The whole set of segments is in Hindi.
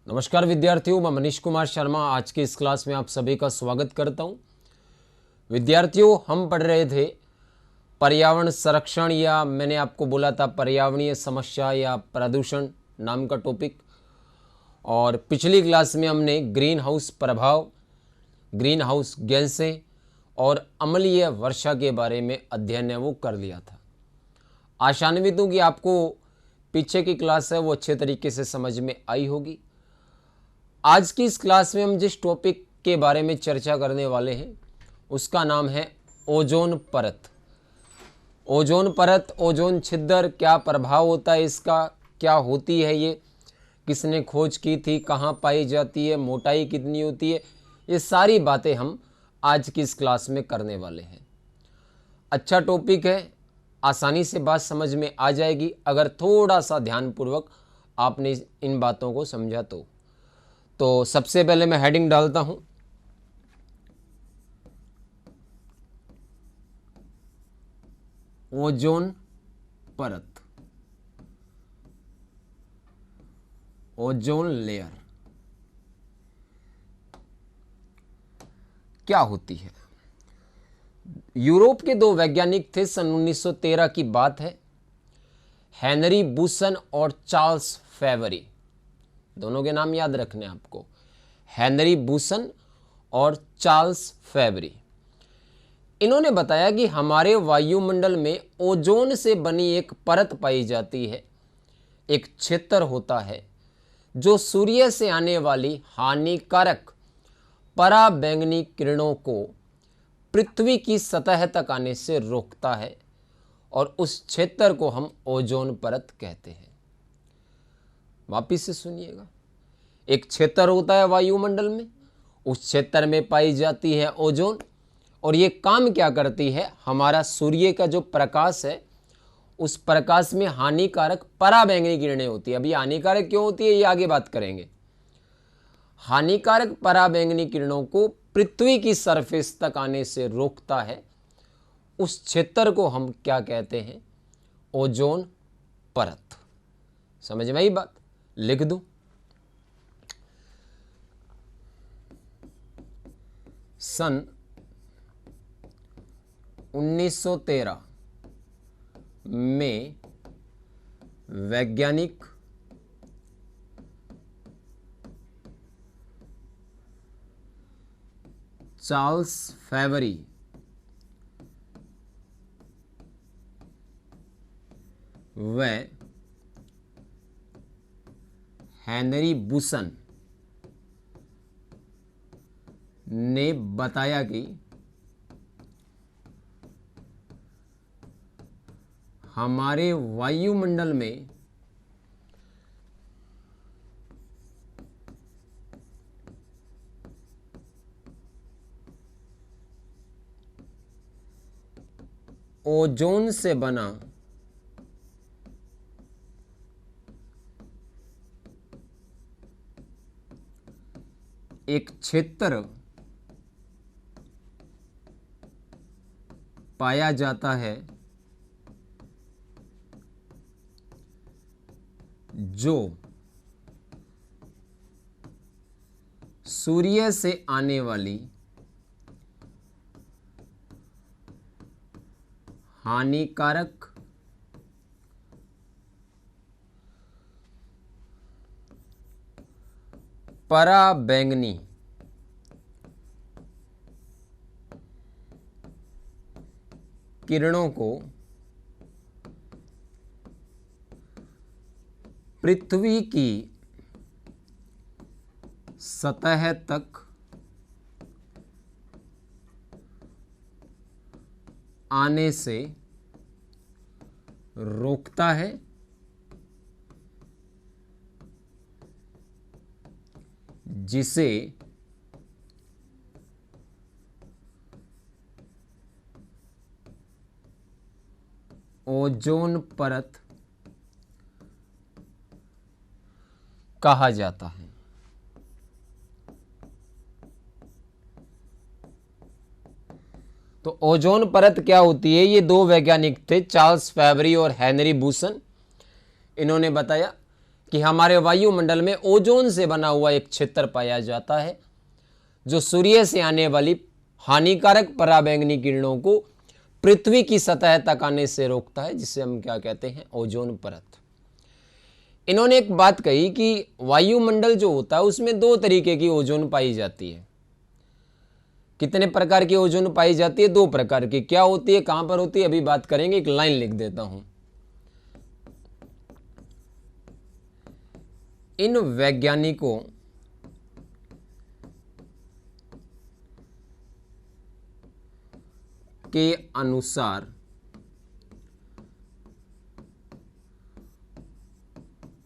नमस्कार विद्यार्थियों, मैं मनीष कुमार शर्मा आज की इस क्लास में आप सभी का स्वागत करता हूं। विद्यार्थियों, हम पढ़ रहे थे पर्यावरण संरक्षण, या मैंने आपको बोला था पर्यावरणीय समस्या या प्रदूषण नाम का टॉपिक। और पिछली क्लास में हमने ग्रीन हाउस प्रभाव, ग्रीन हाउस गैसें और अम्लीय वर्षा के बारे में अध्ययन है वो कर लिया था। आशान्वित हूं कि आपको पीछे की क्लास है वो अच्छे तरीके से समझ में आई होगी। आज की इस क्लास में हम जिस टॉपिक के बारे में चर्चा करने वाले हैं उसका नाम है ओजोन परत। ओजोन परत, ओजोन छिद्र, क्या प्रभाव होता है इसका, क्या होती है ये, किसने खोज की थी, कहाँ पाई जाती है, मोटाई कितनी होती है, ये सारी बातें हम आज की इस क्लास में करने वाले हैं। अच्छा टॉपिक है, आसानी से बात समझ में आ जाएगी अगर थोड़ा सा ध्यानपूर्वक आपने इन बातों को समझा तो सबसे पहले मैं हेडिंग डालता हूं, ओजोन परत, ओजोन लेयर क्या होती है। यूरोप के दो वैज्ञानिक थे, सन 1913 की बात है। हेनरी बूसन और चार्ल्स फेवरी, दोनों के नाम याद रखने आपको, हेनरी बूसन और चार्ल्स फेवरी। इन्होंने बताया कि हमारे वायुमंडल में ओजोन से बनी एक परत पाई जाती है, एक क्षेत्र होता है जो सूर्य से आने वाली हानिकारक पराबैंगनी किरणों को पृथ्वी की सतह तक आने से रोकता है, और उस क्षेत्र को हम ओजोन परत कहते हैं। वापिस से सुनिएगा, एक क्षेत्र होता है वायुमंडल में, उस क्षेत्र में पाई जाती है ओजोन, और ये काम क्या करती है, हमारा सूर्य का जो प्रकाश है उस प्रकाश में हानिकारक पराबैंगनी किरणें होती है। अभी हानिकारक क्यों होती है ये आगे बात करेंगे। हानिकारक पराबैंगनी किरणों को पृथ्वी की सरफेस तक आने से रोकता है, उस क्षेत्र को हम क्या कहते हैं, ओजोन परत। समझ में आई बात, लिख दूं। सन 1913 में वैज्ञानिक चार्ल्स फेवरी व हेनरी बूसन ने बताया कि हमारे वायुमंडल में ओजोन से बना एक क्षेत्र पाया जाता है जो सूर्य से आने वाली हानिकारक पराबैंगनी किरणों को पृथ्वी की सतह तक आने से रोकता है, जिसे ओजोन परत कहा जाता है। तो ओजोन परत क्या होती है, ये दो वैज्ञानिक थे, चार्ल्स फेवरी और हेनरी बूसन। इन्होंने बताया कि हमारे वायुमंडल में ओजोन से बना हुआ एक क्षेत्र पाया जाता है जो सूर्य से आने वाली हानिकारक पराबैंगनी किरणों को पृथ्वी की सतह तक आने से रोकता है, जिसे हम क्या कहते हैं, ओजोन परत। इन्होंने एक बात कही कि वायुमंडल जो होता है उसमें दो तरीके की ओजोन पाई जाती है। कितने प्रकार की ओजोन पाई जाती है? दो प्रकार की। क्या होती है, कहां पर होती है, अभी बात करेंगे। एक लाइन लिख देता हूं। इन वैज्ञानिकों के अनुसार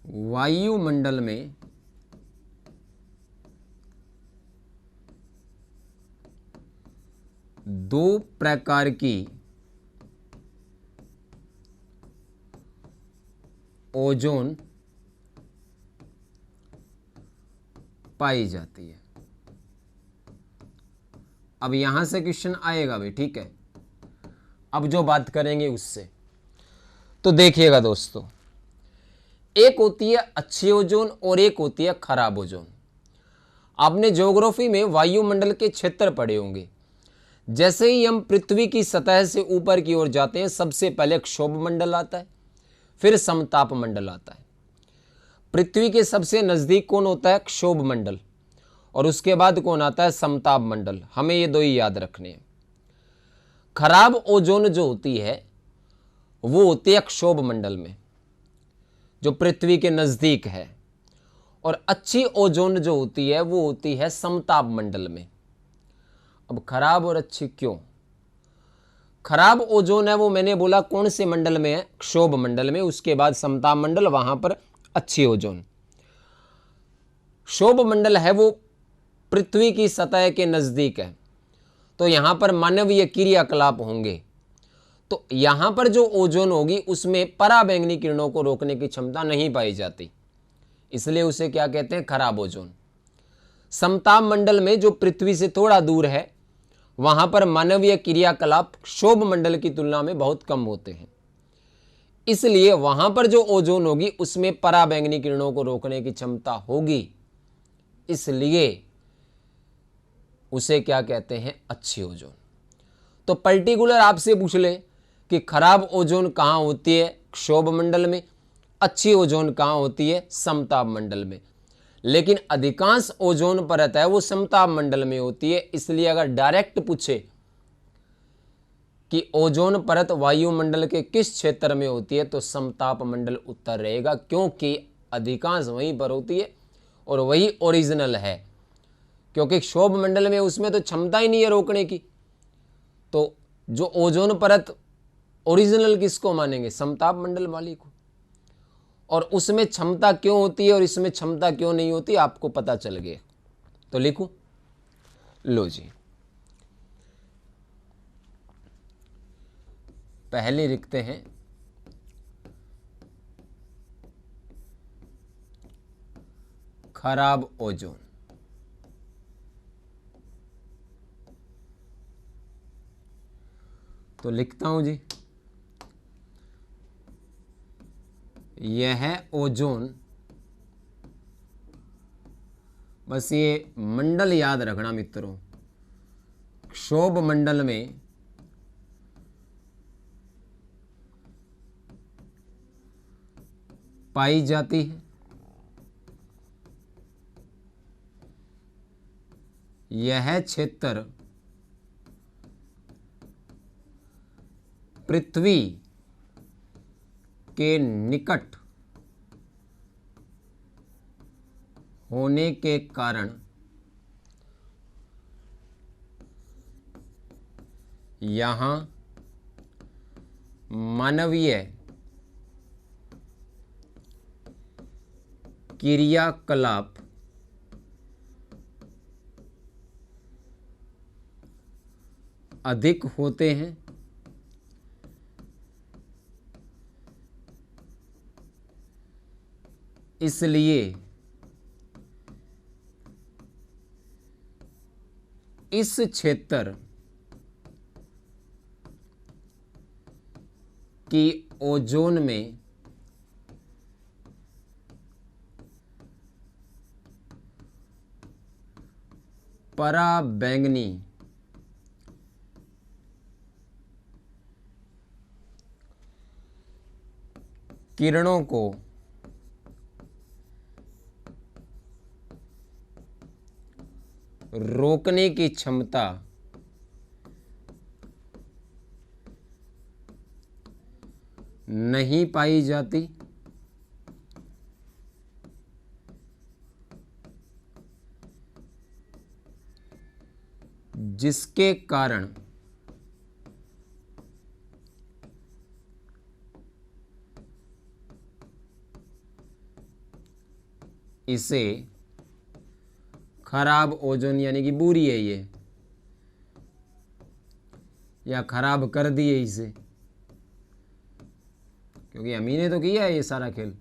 वायुमंडल में दो प्रकार की ओजोन पाई जाती है। अब यहां से क्वेश्चन आएगा भी, ठीक है। अब जो बात करेंगे उससे, तो देखिएगा दोस्तों, एक होती है अच्छी ओजोन और एक होती है खराब ओजोन। आपने ज्योग्राफी में वायुमंडल के क्षेत्र पढ़े होंगे। जैसे ही हम पृथ्वी की सतह से ऊपर की ओर जाते हैं, सबसे पहले क्षोभ मंडल आता है, फिर समताप मंडल आता है। पृथ्वी के सबसे नजदीक कौन होता है? क्षोभ मंडल। और उसके बाद कौन आता है? समताप मंडल। हमें ये दो ही याद रखने हैं। खराब ओजोन जो होती है वो होती है क्षोभ मंडल में, जो पृथ्वी के नजदीक है, और अच्छी ओजोन जो होती है वो होती है समताप मंडल में। अब खराब और अच्छी क्यों? खराब ओजोन है वो मैंने बोला कौन से मंडल में है? क्षोभ मंडल में। उसके बाद समताप मंडल, वहां पर अच्छी ओजोन। क्षोभ मंडल है वो पृथ्वी की सतह के नजदीक है, तो यहां पर मानवीय क्रियाकलाप होंगे, तो यहां पर जो ओजोन होगी उसमें पराबैंगनी किरणों को रोकने की क्षमता नहीं पाई जाती, इसलिए उसे क्या कहते हैं? खराब ओजोन। समताप मंडल में जो पृथ्वी से थोड़ा दूर है, वहां पर मानवीय क्रियाकलाप क्षोभ मंडल की तुलना में बहुत कम होते हैं, इसलिए वहां पर जो ओजोन होगी उसमें पराबैंगनी किरणों को रोकने की क्षमता होगी, इसलिए उसे क्या कहते हैं? अच्छी ओजोन। तो पर्टिकुलर आपसे पूछ ले कि खराब ओजोन कहां होती है? क्षोभ मंडल में। अच्छी ओजोन कहां होती है? समताप मंडल में। लेकिन अधिकांश ओजोन परत है वो समताप मंडल में होती है, इसलिए अगर डायरेक्ट पूछे कि ओजोन परत वायुमंडल के किस क्षेत्र में होती है, तो समताप मंडल उत्तर रहेगा, क्योंकि अधिकांश वहीं पर होती है और वही ओरिजिनल है। क्योंकि क्षोभ मंडल में उसमें तो क्षमता ही नहीं है रोकने की, तो जो ओजोन परत ओरिजिनल किसको मानेंगे? समताप मंडल वाली को। और उसमें क्षमता क्यों होती है और इसमें क्षमता क्यों नहीं होती, आपको पता चल गया। तो लिखूं, लो जी, पहले लिखते हैं खराब ओजोन। तो लिखता हूं जी, यह है ओजोन। बस ये मंडल याद रखना मित्रों, क्षोभ मंडल में पाई जाती है। यह क्षेत्र पृथ्वी के निकट होने के कारण यहां मानवीय क्रियाकलाप अधिक होते हैं, इसलिए इस क्षेत्र की ओजोन में पराबैंगनी किरणों को रोकने की क्षमता नहीं पाई जाती, जिसके कारण इसे खराब ओजोन यानी कि बुरी है ये, या खराब कर दिए इसे, क्योंकि हम ही ने तो किया है ये सारा खेल।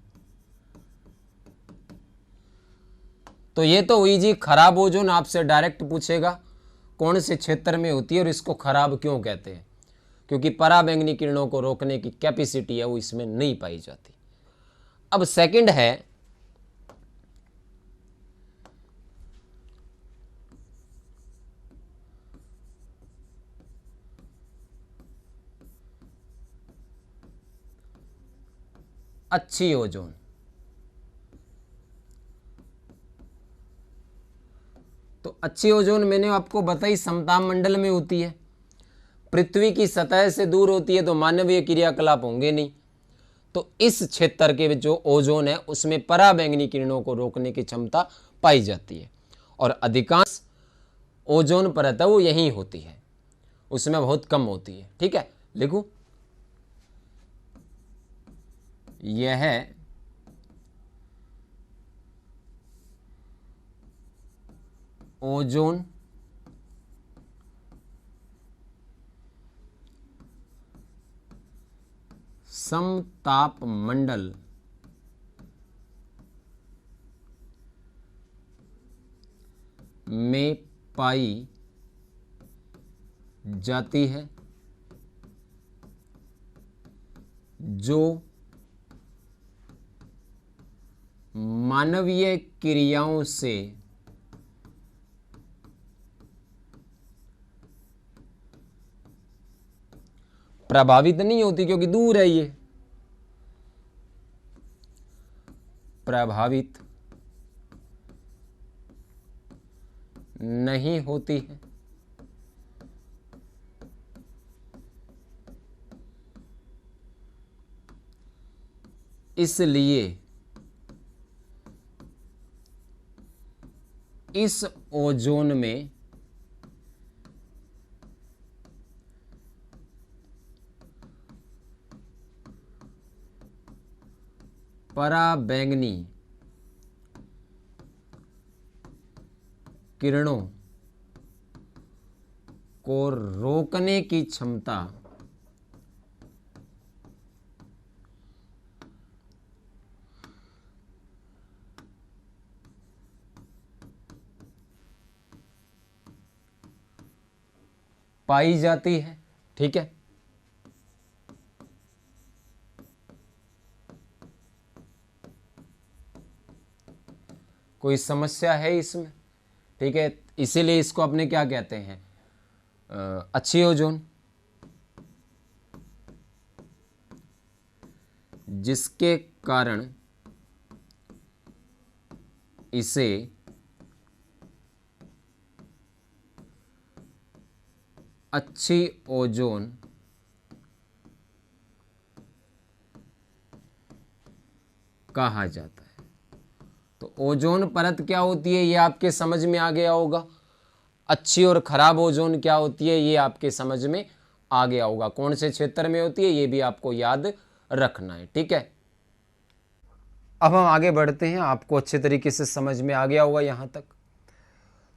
तो ये तो हुई जी खराब ओजोन, आपसे डायरेक्ट पूछेगा कौन से क्षेत्र में होती है और इसको खराब क्यों कहते हैं, क्योंकि पराबैंगनी किरणों को रोकने की कैपेसिटी है वो इसमें नहीं पाई जाती। अब सेकंड है अच्छी ओजोन। तो अच्छी ओजोन मैंने आपको बताई समताप मंडल में होती है, पृथ्वी की सतह से दूर होती है तो मानवीय क्रियाकलाप होंगे नहीं। तो इस क्षेत्र के जो ओजोन है उसमें पराबैंगनी किरणों को रोकने की क्षमता पाई जाती है, और अधिकांश ओजोन परत है वो यहीं होती है, उसमें बहुत कम होती है। ठीक है, लिखूं, यह ओजोन समताप मंडल में पाई जाती है, जो मानवीय क्रियाओं से प्रभावित नहीं होती, क्योंकि दूर है ये, प्रभावित नहीं होती है, इसलिए इस ओजोन में पराबैंगनी किरणों को रोकने की क्षमता पाई जाती है। ठीक है, कोई समस्या है इसमें? ठीक है, इसीलिए इसको अपने क्या कहते हैं, अच्छी ओजोन, जिसके कारण इसे अच्छी ओजोन कहा जाता है। तो ओजोन परत क्या होती है ये आपके समझ में आ गया होगा, अच्छी और खराब ओजोन क्या होती है ये आपके समझ में आ गया होगा, कौन से क्षेत्र में होती है ये भी आपको याद रखना है। ठीक है, अब हम आगे बढ़ते हैं, आपको अच्छे तरीके से समझ में आ गया होगा यहां तक।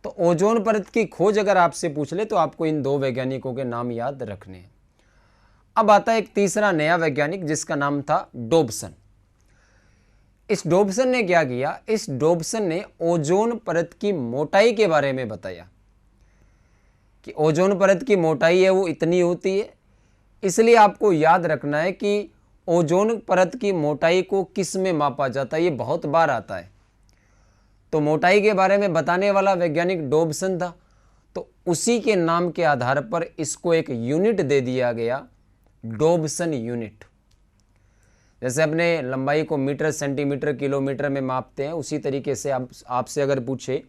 तो ओजोन परत की खोज अगर आपसे पूछ ले तो आपको इन दो वैज्ञानिकों के नाम याद रखने हैं। अब आता है एक तीसरा नया वैज्ञानिक जिसका नाम था डोबसन। इस डोबसन ने क्या किया, इस डोबसन ने ओजोन परत की मोटाई के बारे में बताया कि ओजोन परत की मोटाई है वो इतनी होती है। इसलिए आपको याद रखना है कि ओजोन परत की मोटाई को किस में मापा जाता है, ये बहुत बार आता है। तो मोटाई के बारे में बताने वाला वैज्ञानिक डोबसन था, तो उसी के नाम के आधार पर इसको एक यूनिट दे दिया गया, डॉब्सन यूनिट। जैसे अपने लंबाई को मीटर, सेंटीमीटर, किलोमीटर में मापते हैं, उसी तरीके से आपसे अगर पूछे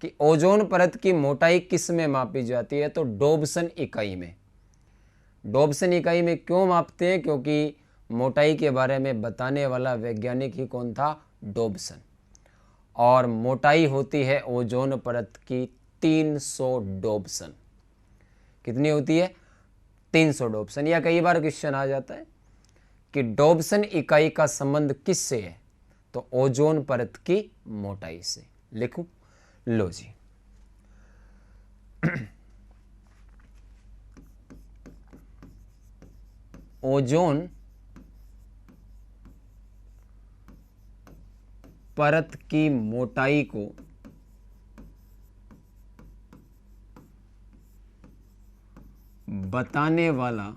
कि ओजोन परत की मोटाई किस में मापी जाती है, तो डॉब्सन इकाई में। डॉब्सन इकाई में क्यों मापते हैं? क्योंकि मोटाई के बारे में बताने वाला वैज्ञानिक ही कौन था? डॉब्सन। और मोटाई होती है ओजोन परत की 300 डॉब्सन। कितनी होती है? 300 डॉब्सन। या कई बार क्वेश्चन आ जाता है कि डॉब्सन इकाई का संबंध किससे है? तो ओजोन परत की मोटाई से। लिखूं? लो जी। ओजोन परत की मोटाई को बताने वाला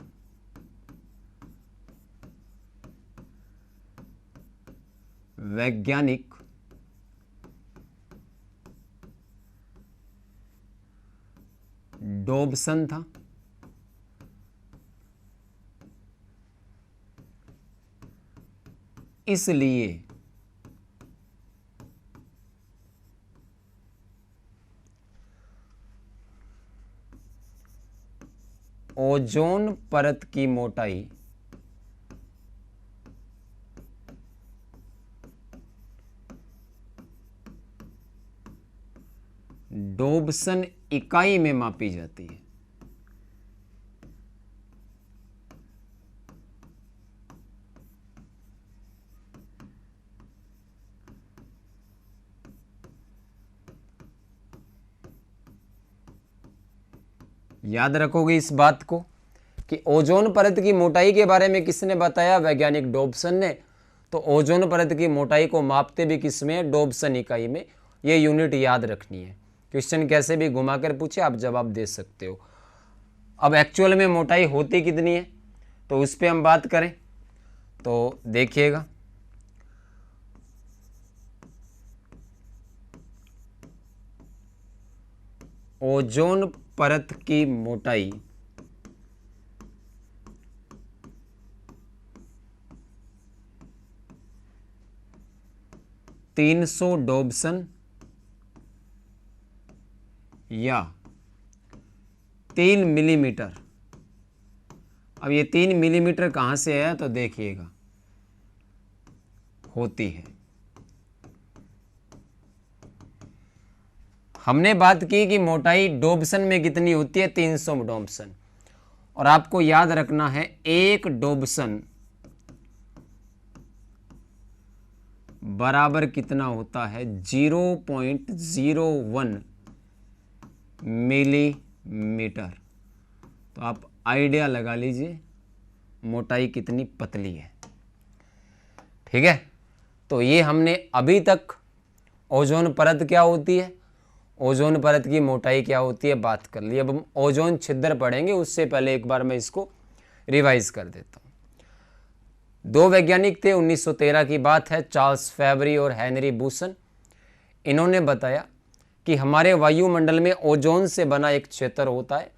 वैज्ञानिक डॉब्सन था। इसलिए ओजोन परत की मोटाई डॉब्सन इकाई में मापी जाती है। याद रखोगे इस बात को कि ओजोन परत की मोटाई के बारे में किसने बताया? वैज्ञानिक डॉब्सन ने। तो ओजोन परत की मोटाई को मापते भी किसमें? डॉब्सन इकाई में। ये यूनिट याद रखनी है। क्वेश्चन कैसे भी घुमाकर पूछे आप जवाब दे सकते हो। अब एक्चुअल में मोटाई होती कितनी है, तो उस पर हम बात करें तो देखिएगा। ओजोन परत की मोटाई 300 डॉब्सन या 3 मिलीमीटर। अब ये 3 मिलीमीटर कहाँ से आया? तो देखिएगा, होती है। हमने बात की कि मोटाई डॉब्सन में कितनी होती है? 300 डॉब्सन। और आपको याद रखना है, एक डॉब्सन बराबर कितना होता है? 0.01 मिलीमीटर। तो आप आइडिया लगा लीजिए मोटाई कितनी पतली है। ठीक है, तो ये हमने अभी तक ओजोन परत क्या होती है, ओजोन परत की मोटाई क्या होती है बात कर ली। अब हम ओजोन छिद्र पढ़ेंगे, उससे पहले एक बार मैं इसको रिवाइज कर देता हूँ। दो वैज्ञानिक थे, 1913 की बात है, चार्ल्स फेवरी और हेनरी बूसन। इन्होंने बताया कि हमारे वायुमंडल में ओजोन से बना एक क्षेत्र होता है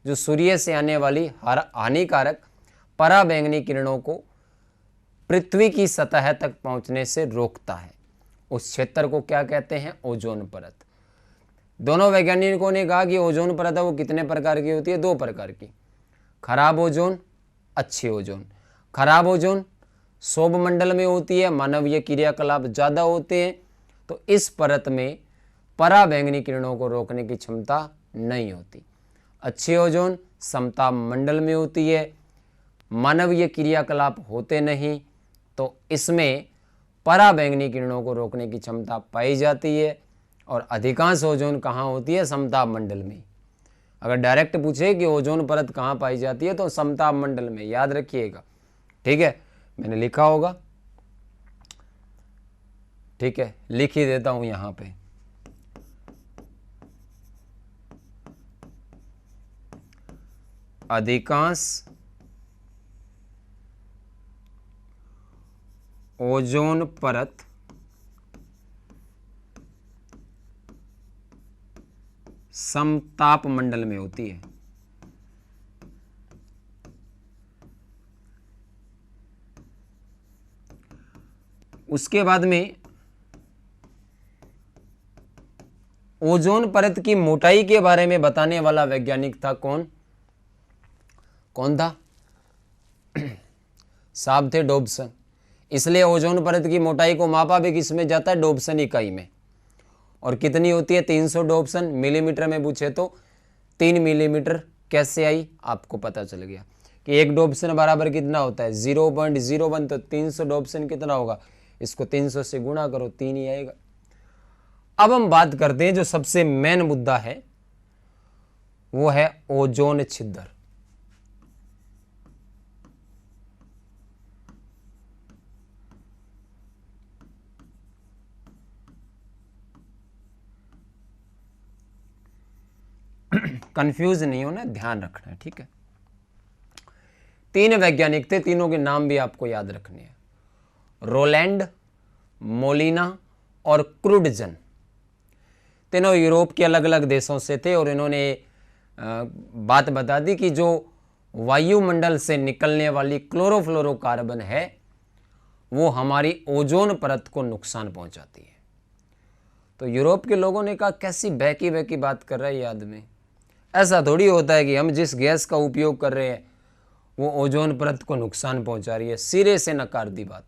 जो सूर्य से आने वाली हानिकारक पराबैंगनी किरणों को पृथ्वी की सतह तक पहुंचने से रोकता है। उस क्षेत्र को क्या कहते हैं? ओजोन परत। दोनों वैज्ञानिकों ने कहा कि ओजोन परत है वो कितने प्रकार की होती है? 2 प्रकार की, खराब ओजोन, अच्छी ओजोन। खराब ओजोन सौरमंडल में होती है, मानवीय क्रियाकलाप ज़्यादा होते हैं, तो इस परत में पराबैंगनी किरणों को रोकने की क्षमता नहीं होती। अच्छी ओजोन समताप मंडल में होती है, मानवीय क्रियाकलाप होते नहीं, तो इसमें पराबैंगनी किरणों को रोकने की क्षमता पाई जाती है। और अधिकांश ओजोन कहाँ होती है? समताप मंडल में। अगर डायरेक्ट पूछे कि ओजोन परत कहाँ पाई जाती है, तो समताप मंडल में, याद रखिएगा। ठीक है, मैंने लिखा होगा, ठीक है, लिख ही देता हूं यहां पे। अधिकांश ओजोन परत समताप मंडल में होती है। उसके बाद में ओजोन परत की मोटाई के बारे में बताने वाला वैज्ञानिक था कौन? कौन था? साहब थे डॉब्सन। इसलिए ओजोन परत की मोटाई को मापा भी किस में जाता है? डॉब्सन इकाई में। और कितनी होती है? 300 डॉब्सन। मिलीमीटर में पूछे तो 3 मिलीमीटर। कैसे आई? आपको पता चल गया कि एक डॉब्सन बराबर कितना होता है? 0.01। तो 300 डॉब्सन कितना होगा? इसको 300 से गुणा करो, 3 ही आएगा। अब हम बात करते हैं जो सबसे मेन मुद्दा है, वो है ओजोन छिद्र। कंफ्यूज नहीं होना, ध्यान रखना है, ठीक है। 3 वैज्ञानिक थे, तीनों के नाम भी आपको याद रखने हैं। रोलैंड, मोलिना और क्रूडजन। तीनों यूरोप के अलग अलग देशों से थे और इन्होंने बात बता दी कि जो वायुमंडल से निकलने वाली क्लोरोफ्लोरोकार्बन है वो हमारी ओजोन परत को नुकसान पहुंचाती है। तो यूरोप के लोगों ने कहा कैसी बहकी बहकी बात कर रहा है ये आदमी, ऐसा थोड़ी होता है कि हम जिस गैस का उपयोग कर रहे हैं वो ओजोन परत को नुकसान पहुंचा रही है। सिरे से नकार दी बात।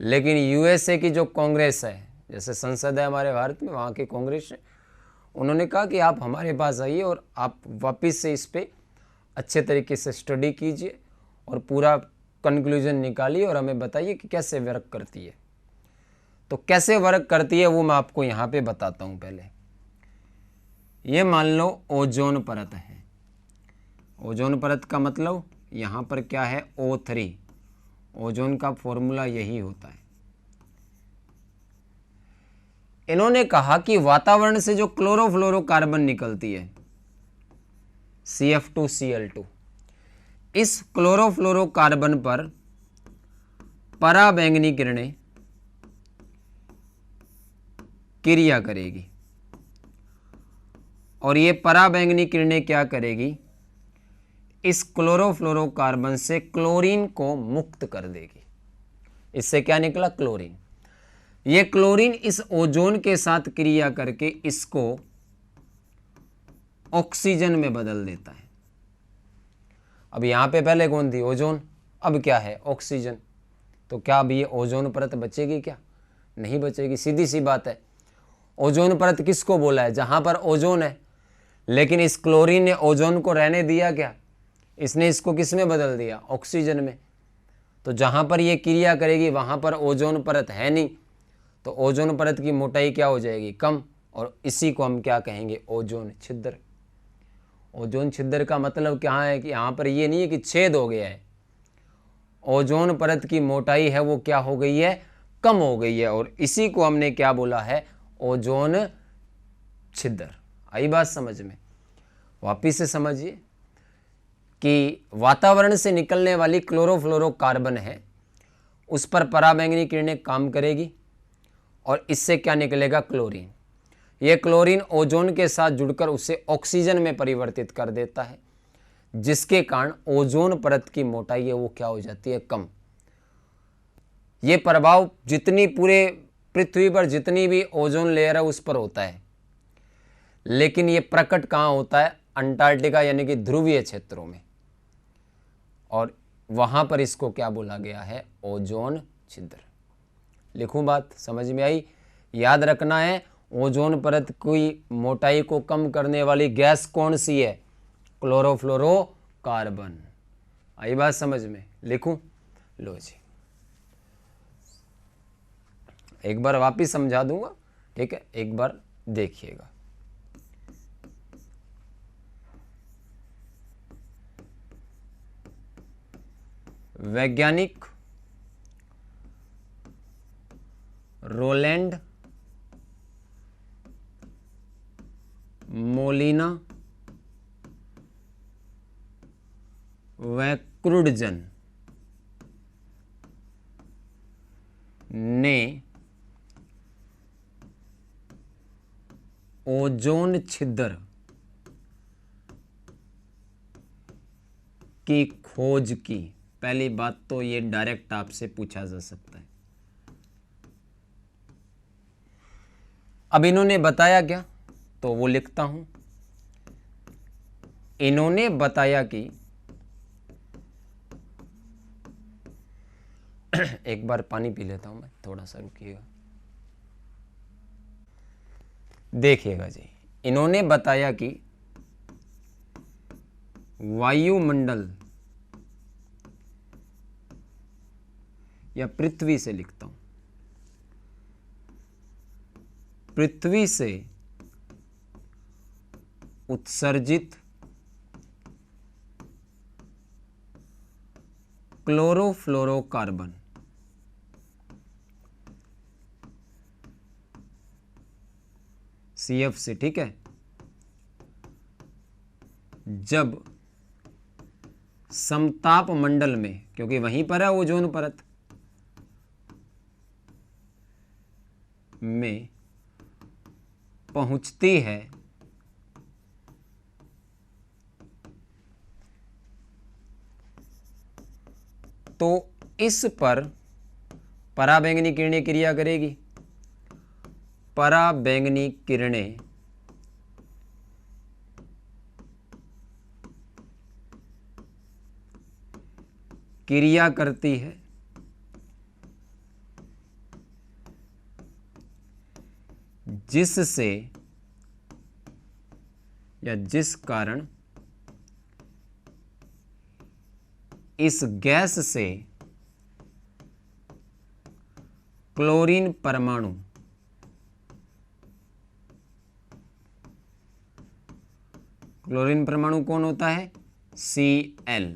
लेकिन यूएसए की जो कांग्रेस है, जैसे संसद है हमारे भारत में, वहाँ की कांग्रेस है, उन्होंने कहा कि आप हमारे पास आइए और आप वापस से इस पर अच्छे तरीके से स्टडी कीजिए और पूरा कंक्लूजन निकालिए और हमें बताइए कि कैसे वर्क करती है। तो कैसे वर्क करती है वो मैं आपको यहाँ पे बताता हूँ। पहले ये मान लो ओजोन परत है। ओजोन परत का मतलब यहाँ पर क्या है? O3। ओजोन का फॉर्मूला यही होता है। इन्होंने कहा कि वातावरण से जो क्लोरोफ्लोरोकार्बन निकलती है CF2Cl2, इस क्लोरोफ्लोरोकार्बन पर पराबैंगनी किरणें क्रिया करेगी और ये पराबैंगनी किरणें क्या करेगी? इस क्लोरोफ्लोरोकार्बन से क्लोरीन को मुक्त कर देगी। इससे क्या निकला? क्लोरीन। ये क्लोरीन इस ओजोन के साथ क्रिया करके इसको ऑक्सीजन में बदल देता है। अब यहां पे पहले कौन थी? ओजोन। अब क्या है? ऑक्सीजन। तो क्या अब ये ओजोन परत बचेगी क्या? नहीं बचेगी। सीधी सी बात है। ओजोन परत किसको बोला है? जहां पर ओजोन है। लेकिन इस क्लोरीन ने ओजोन को रहने दिया क्या? इसने इसको किस में बदल दिया? ऑक्सीजन में। तो जहां पर ये क्रिया करेगी वहां पर ओजोन परत है नहीं, तो ओजोन परत की मोटाई क्या हो जाएगी? कम। और इसी को हम क्या कहेंगे? ओजोन छिद्र। ओजोन छिद्र का मतलब क्या है कि यहाँ पर ये नहीं है कि छेद हो गया है, ओजोन परत की मोटाई है वो क्या हो गई है? कम हो गई है। और इसी को हमने क्या बोला है? ओजोन छिद्र। आई बात समझ में? वापिस से समझिए कि वातावरण से निकलने वाली क्लोरोफ्लोरोकार्बन है उस पर पराबैंगनी किरणें काम करेगी और इससे क्या निकलेगा? क्लोरीन। यह क्लोरीन ओजोन के साथ जुड़कर उसे ऑक्सीजन में परिवर्तित कर देता है, जिसके कारण ओजोन परत की मोटाई है वो क्या हो जाती है? कम। यह प्रभाव जितनी पूरे पृथ्वी पर जितनी भी ओजोन लेयर है उस पर होता है, लेकिन यह प्रकट कहाँ होता है? अंटार्कटिका यानी कि ध्रुवीय क्षेत्रों में। और वहां पर इसको क्या बोला गया है? ओजोन छिद्र। लिखूं बात? समझ में आई? याद रखना है ओजोन परत की मोटाई को कम करने वाली गैस कौन सी है? क्लोरोफ्लोरोकार्बन। आई बात समझ में? लिखूं? लो जी, एक बार वापिस समझा दूंगा, ठीक है? एक बार देखिएगा। वैज्ञानिक रोलैंड, मोलिना व क्रूडजन ने ओजोन छिद्र की खोज की। पहली बात तो ये डायरेक्ट आपसे पूछा जा सकता है। अब इन्होंने बताया क्या, तो वो लिखता हूं। इन्होंने बताया कि एक बार पानी पी लेता हूं मैं, थोड़ा सा रुकिएगा। देखिएगा जी, इन्होंने बताया कि वायुमंडल, या पृथ्वी से लिखता हूं, पृथ्वी से उत्सर्जित क्लोरोफ्लोरोकार्बन CF ठीक है, जब समताप मंडल में, क्योंकि वहीं पर है ओजोन परत में पहुंचती है तो इस पर पराबैंगनी किरणें क्रिया करेगी। पराबैंगनी किरणें क्रिया करती है जिससे या जिस कारण इस गैस से क्लोरीन परमाणु कौन होता है? Cl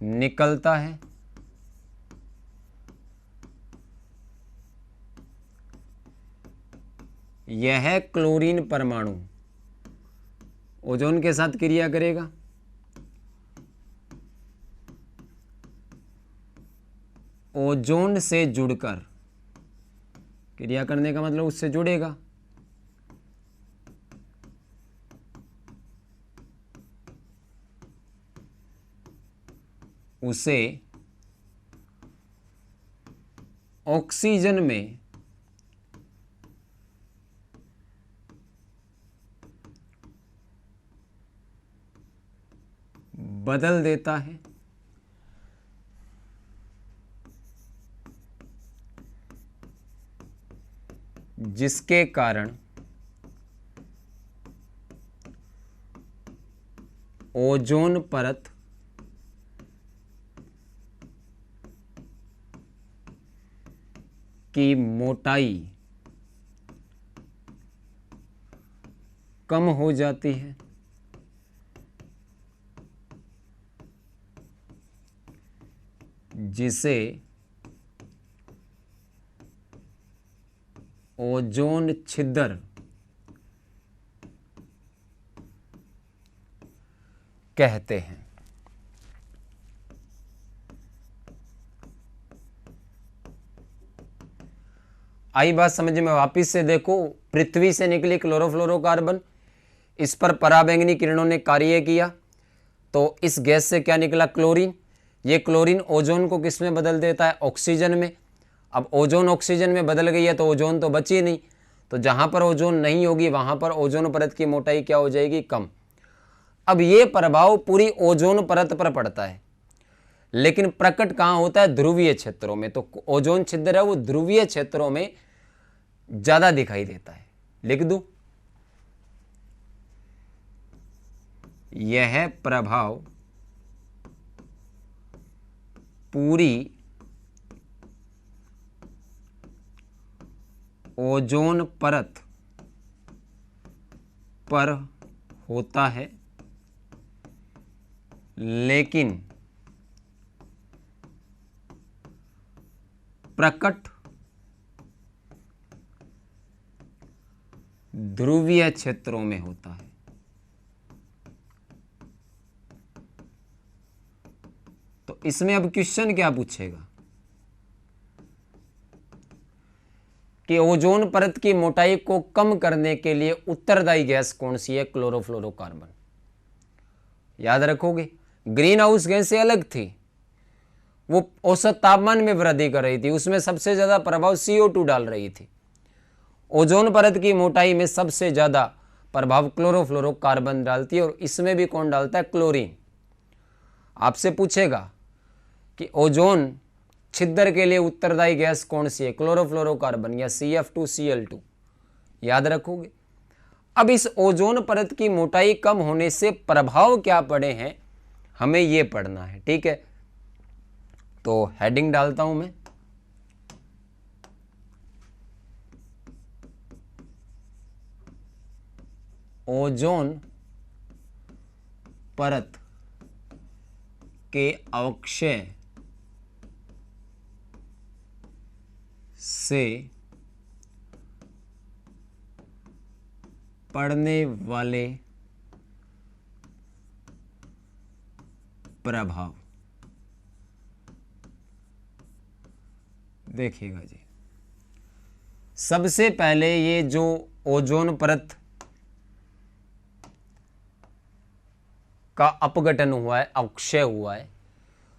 निकलता है। यह क्लोरीन परमाणु ओजोन के साथ क्रिया करेगा, ओजोन से जुड़कर, क्रिया करने का मतलब उससे जुड़ेगा, उसे ऑक्सीजन में बदल देता है, जिसके कारण ओजोन परत की मोटाई कम हो जाती है, जिसे ओजोन छिद्र कहते हैं। आई बात समझ में? वापिस से देखो, पृथ्वी से निकली क्लोरोफ्लोरोकार्बन, इस पर पराबैंगनी किरणों ने कार्य किया तो इस गैस से क्या निकला? क्लोरीन। ये क्लोरीन ओजोन को किस में बदल देता है? ऑक्सीजन में। अब ओजोन ऑक्सीजन में बदल गई है तो ओजोन तो बची नहीं, तो जहां पर ओजोन नहीं होगी वहां पर ओजोन परत की मोटाई क्या हो जाएगी? कम। अब ये प्रभाव पूरी ओजोन परत पर पड़ता है, लेकिन प्रकट कहां होता है? ध्रुवीय क्षेत्रों में। तो ओजोन छिद्र है वो ध्रुवीय क्षेत्रों में ज्यादा दिखाई देता है। लिख दूं, यह प्रभाव पूरी ओजोन परत पर होता है, लेकिन प्रकट ध्रुवीय क्षेत्रों में होता है। तो इसमें अब क्वेश्चन क्या पूछेगा? कि ओजोन परत की मोटाई को कम करने के लिए उत्तरदायी गैस कौन सी है? क्लोरोफ्लोरोकार्बन। याद रखोगे, ग्रीन हाउस गैसें अलग थी, वो औसत तापमान में वृद्धि कर रही थी, उसमें सबसे ज्यादा प्रभाव CO2 डाल रही थी। ओजोन परत की मोटाई में सबसे ज्यादा प्रभाव क्लोरोफ्लोरोकार्बन डालती है, और इसमें भी कौन डालता है? क्लोरीन। आपसे पूछेगा कि ओजोन छिद्र के लिए उत्तरदायी गैस कौन सी है? क्लोरोफ्लोरोकार्बन या CF2Cl2। याद रखोगे। अब इस ओजोन परत की मोटाई कम होने से प्रभाव क्या पड़े हैं, हमें यह पढ़ना है। ठीक है, तो हेडिंग डालता हूं मैं, ओजोन परत के अवक्षय से पड़ने वाले प्रभाव। देखिएगा जी, सबसे पहले ये जो ओजोन परत का अपघटन हुआ है, अवक्षय हुआ है,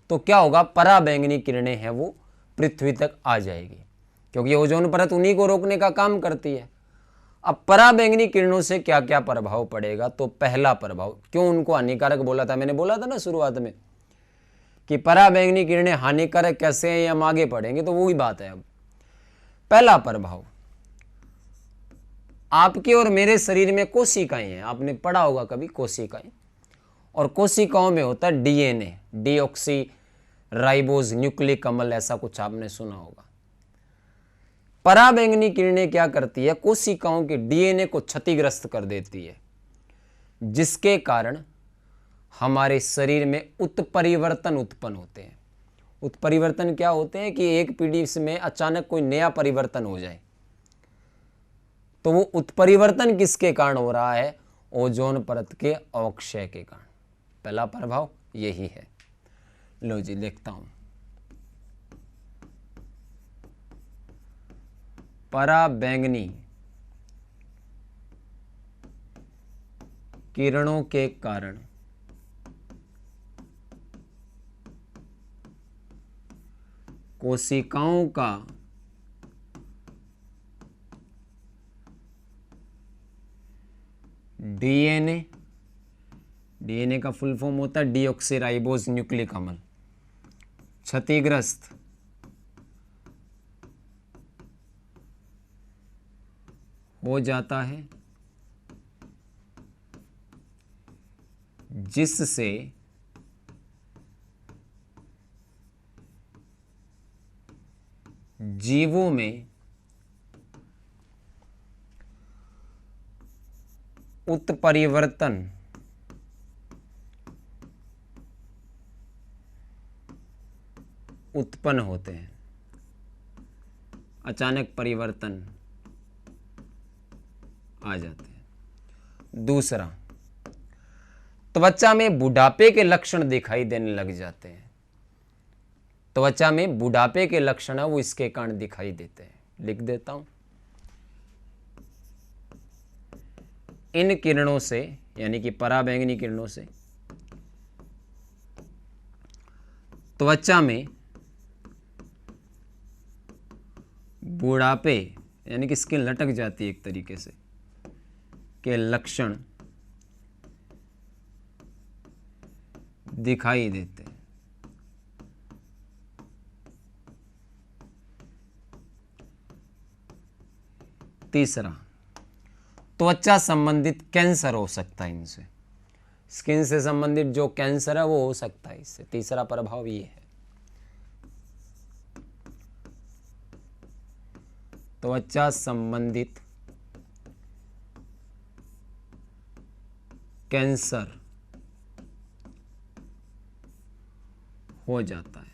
तो क्या होगा? पराबैंगनी किरणें हैं वो पृथ्वी तक आ जाएगी, क्योंकि ओजोन परत उन्हीं को रोकने का काम करती है। अब पराबैंगनी किरणों से क्या क्या प्रभाव पड़ेगा? तो पहला प्रभाव, क्यों उनको हानिकारक बोला था? मैंने बोला था ना शुरुआत में कि पराबैंगनी किरणें हानिकारक कैसे हैं, हम आगे पढ़ेंगे, तो वही बात है। अब पहला प्रभाव, आपके और मेरे शरीर में कोशिकाएं हैं, आपने पढ़ा होगा कभी कोशिकाएं, और कोशिकाओं में होता है DNA, डीऑक्सी राइबोज न्यूक्लिक अम्ल, ऐसा कुछ आपने सुना होगा। पराबैंगनी किरणें क्या करती है? कोशिकाओं के DNA को क्षतिग्रस्त कर देती है, जिसके कारण हमारे शरीर में उत्परिवर्तन उत्पन्न होते हैं। उत्परिवर्तन क्या होते हैं? कि एक पीढ़ी में अचानक कोई नया परिवर्तन हो जाए, तो वो उत्परिवर्तन किसके कारण हो रहा है? ओजोन परत के अवक्षय के कारण। पहला प्रभाव यही है। लो जी, लिखता हूं, पराबैंगनी किरणों के कारण कोशिकाओं का डीएनए का फुल फॉर्म होता है डीऑक्सीराइबोज न्यूक्लिक अम्ल, क्षतिग्रस्त हो जाता है, जिससे जीवों में उत्परिवर्तन उत्पन्न होते हैं, अचानक परिवर्तन आ जाते हैं। दूसरा, त्वचा में बुढ़ापे के लक्षण दिखाई देने लग जाते हैं। त्वचा में बुढ़ापे के लक्षण है वो इसके कारण दिखाई देते हैं। लिख देता हूं, इन किरणों से, यानी कि पराबैंगनी किरणों से त्वचा में बुढ़ापे, यानी कि स्किन लटक जाती है एक तरीके से, के लक्षण दिखाई देते हैं। तीसरा, त्वचा संबंधित कैंसर हो सकता है इनसे, स्किन से संबंधित जो कैंसर है वो हो सकता है इससे। तीसरा प्रभाव ये है, त्वचा संबंधित कैंसर हो जाता है।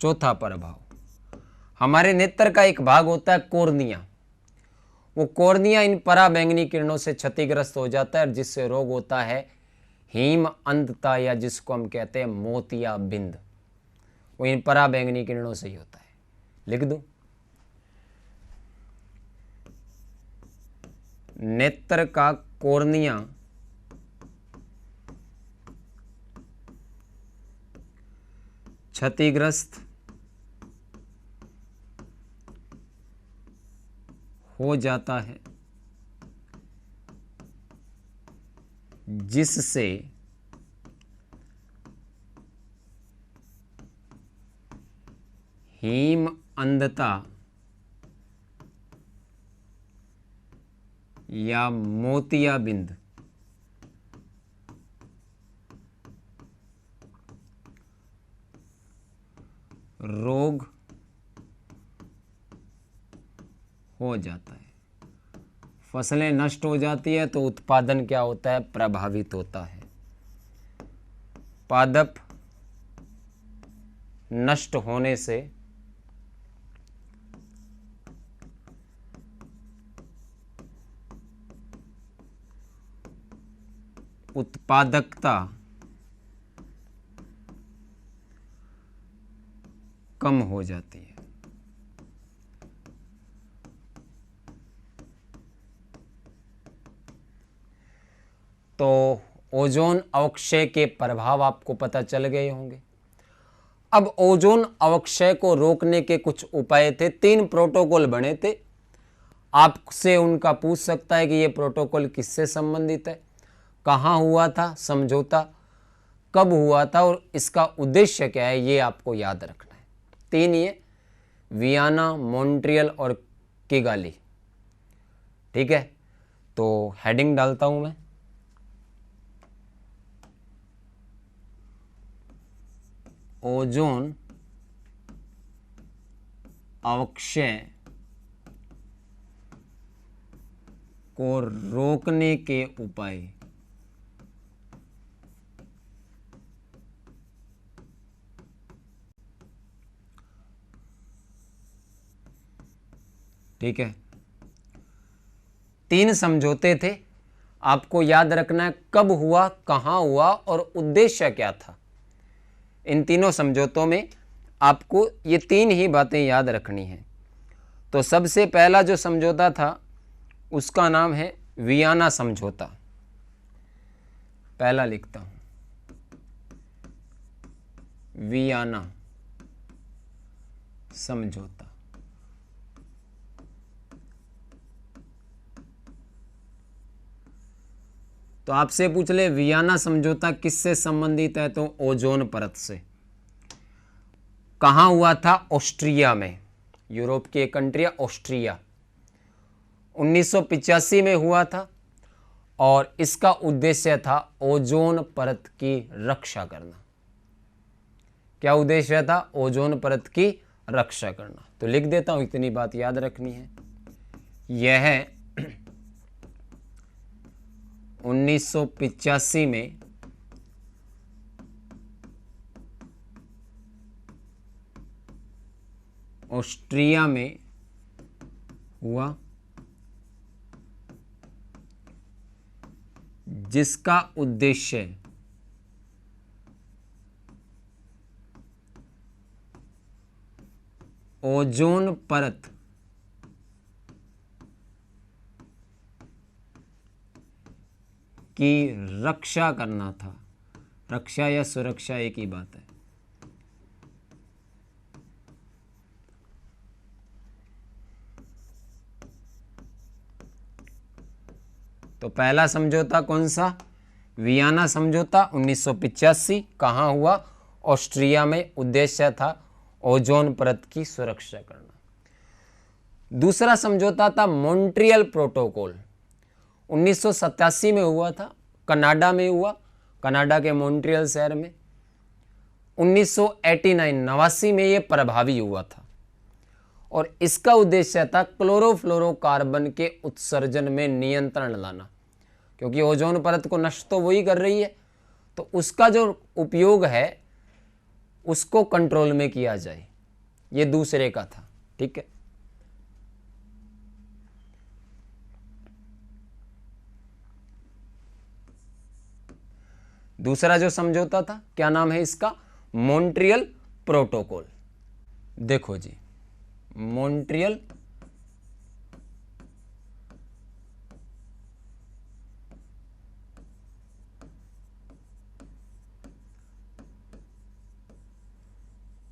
चौथा प्रभाव, हमारे नेत्र का एक भाग होता है कॉर्निया, वो कॉर्निया इन पराबैंगनी किरणों से क्षतिग्रस्त हो जाता है, जिससे रोग होता है हीम अंधता, या जिसको हम कहते हैं मोतियाबिंद। वो इन पराबैंगनी किरणों से ही होता है। लिख दूं, नेत्र का कॉर्निया क्षतिग्रस्त हो जाता है, जिससे हीम अंधता या मोतियाबिंद रोग हो जाता है। फसलें नष्ट हो जाती है तो उत्पादन क्या होता है? प्रभावित होता है। पादप नष्ट होने से उत्पादकता कम हो जाती है। तो ओजोन अवक्षय के प्रभाव आपको पता चल गए होंगे। अब ओजोन अवक्षय को रोकने के कुछ उपाय थे। 3 प्रोटोकॉल बने थे। आपसे उनका पूछ सकता है कि ये प्रोटोकॉल किससे संबंधित है, कहाँ हुआ था समझौता, कब हुआ था और इसका उद्देश्य क्या है, ये आपको याद रखना है। 3 ये, वियना, मॉन्ट्रियल और किगाली। ठीक है, तो हेडिंग डालता हूं मैं, ओजोन अवक्षय को रोकने के उपाय। ठीक है, 3 समझौते थे, आपको याद रखना है कब हुआ, कहां हुआ और उद्देश्य क्या था। इन तीनों समझौतों में आपको ये 3 ही बातें याद रखनी हैं। तो सबसे पहला जो समझौता था उसका नाम है वियना समझौता। पहला लिखता हूं, वियना समझौता। तो आपसे पूछ ले वियना समझौता किससे संबंधित है, तो ओजोन परत से। कहां हुआ था? ऑस्ट्रिया में, यूरोप की एक कंट्री है ऑस्ट्रिया। 1985 में हुआ था और इसका उद्देश्य था ओजोन परत की रक्षा करना। क्या उद्देश्य था? ओजोन परत की रक्षा करना। तो लिख देता हूं, इतनी बात याद रखनी है। यह 1985 में ऑस्ट्रिया में हुआ, जिसका उद्देश्य ओजोन परत की रक्षा करना था। रक्षा या सुरक्षा एक ही बात है। तो पहला समझौता कौन सा? वियना समझौता 1985। कहां हुआ? ऑस्ट्रिया में। उद्देश्य था ओजोन परत की सुरक्षा करना। दूसरा समझौता था मॉन्ट्रियल प्रोटोकॉल। 1987 में हुआ था, कनाडा में हुआ, कनाडा के मॉन्ट्रियल शहर में। 1989 में यह प्रभावी हुआ था और इसका उद्देश्य था क्लोरोफ्लोरोकार्बन के उत्सर्जन में नियंत्रण लाना, क्योंकि ओजोन परत को नष्ट तो वही कर रही है, तो उसका जो उपयोग है उसको कंट्रोल में किया जाए। ये दूसरे का था। ठीक है, दूसरा जो समझौता था, क्या नाम है इसका? Montreal protocol. देखो जी, मॉन्ट्रियल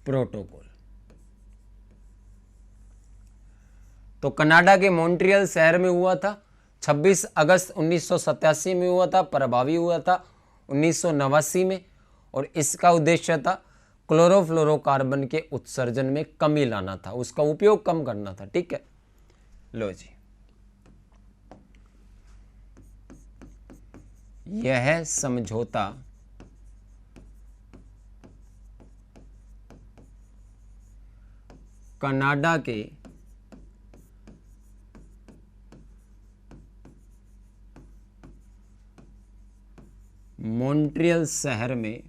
प्रोटोकॉल। तो कनाडा के मॉन्ट्रियल शहर में हुआ था, 26 अगस्त 1987 में हुआ था, प्रभावी हुआ था 1989 में, और इसका उद्देश्य था क्लोरोफ्लोरोकार्बन के उत्सर्जन में कमी लाना था, उसका उपयोग कम करना था। ठीक है, लो जी, यह समझौता कनाडा के मॉन्ट्रियल शहर में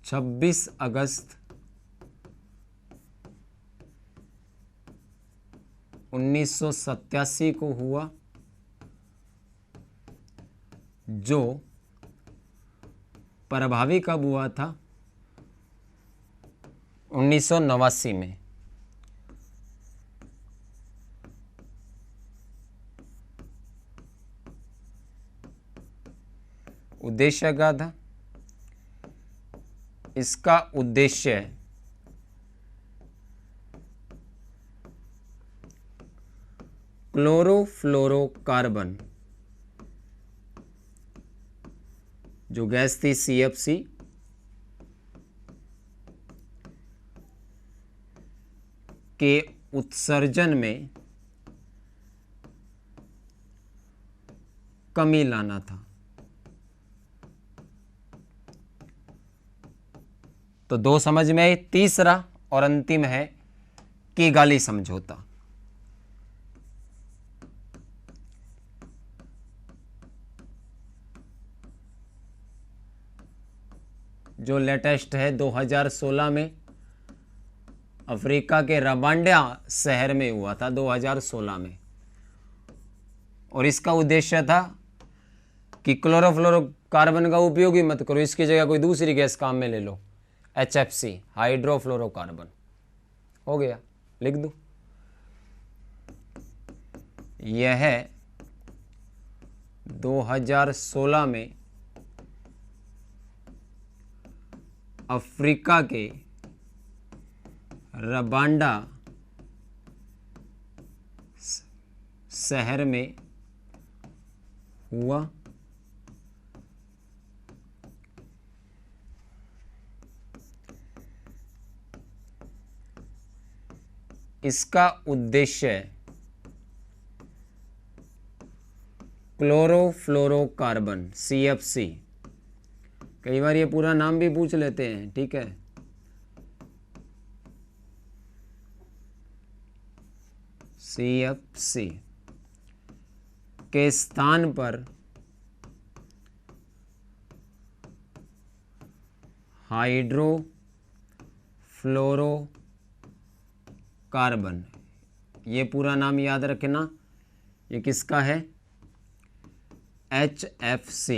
26 अगस्त 1987 को हुआ, जो प्रभावी कब हुआ था? 1989 में। उद्देश्य क्या था? इसका उद्देश्य क्लोरोफ्लोरोकार्बन जो गैस थी CFC के उत्सर्जन में कमी लाना था। तो दो समझ में आई। तीसरा और अंतिम है किगाली समझौता। जो लेटेस्ट है 2016 में अफ्रीका के रवांडा शहर में हुआ था, 2016 में। और इसका उद्देश्य था कि क्लोरोफ्लोरोकार्बन का उपयोग ही मत करो, इसकी जगह कोई दूसरी गैस काम में ले लो, HFC हाइड्रोफ्लोरोकार्बन। हो गया, लिख दूं। यह 2016 में अफ्रीका के रवांडा शहर में हुआ। इसका उद्देश्य क्लोरोफ्लोरोकार्बन CFC, कई बार ये पूरा नाम भी पूछ लेते हैं, ठीक है, CFC के स्थान पर हाइड्रोफ्लोरोकार्बन, ये पूरा नाम याद रखना, ये किसका है? HFC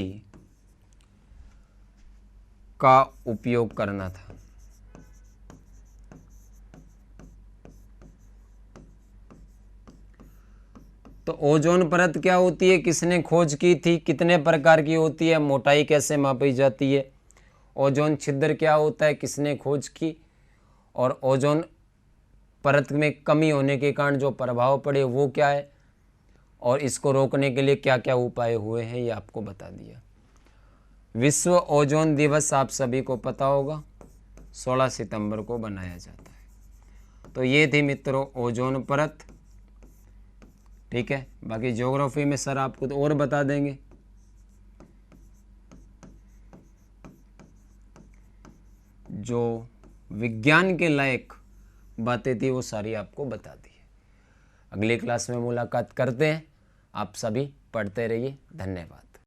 का उपयोग करना था। तो ओजोन परत क्या होती है, किसने खोज की थी, कितने प्रकार की होती है, मोटाई कैसे मापी जाती है, ओजोन छिद्र क्या होता है, किसने खोज की, और ओजोन परत में कमी होने के कारण जो प्रभाव पड़े वो क्या है, और इसको रोकने के लिए क्या क्या उपाय हुए हैं, ये आपको बता दिया। विश्व ओजोन दिवस आप सभी को पता होगा, 16 सितंबर को बनाया जाता है। तो ये थी मित्रों ओजोन परत, ठीक है। बाकी ज्योग्राफी में सर आपको तो और बता देंगे। जो विज्ञान के लायक बातें थी वो सारी आपको बता दी है। अगली क्लास में मुलाकात करते हैं। आप सभी पढ़ते रहिए। धन्यवाद।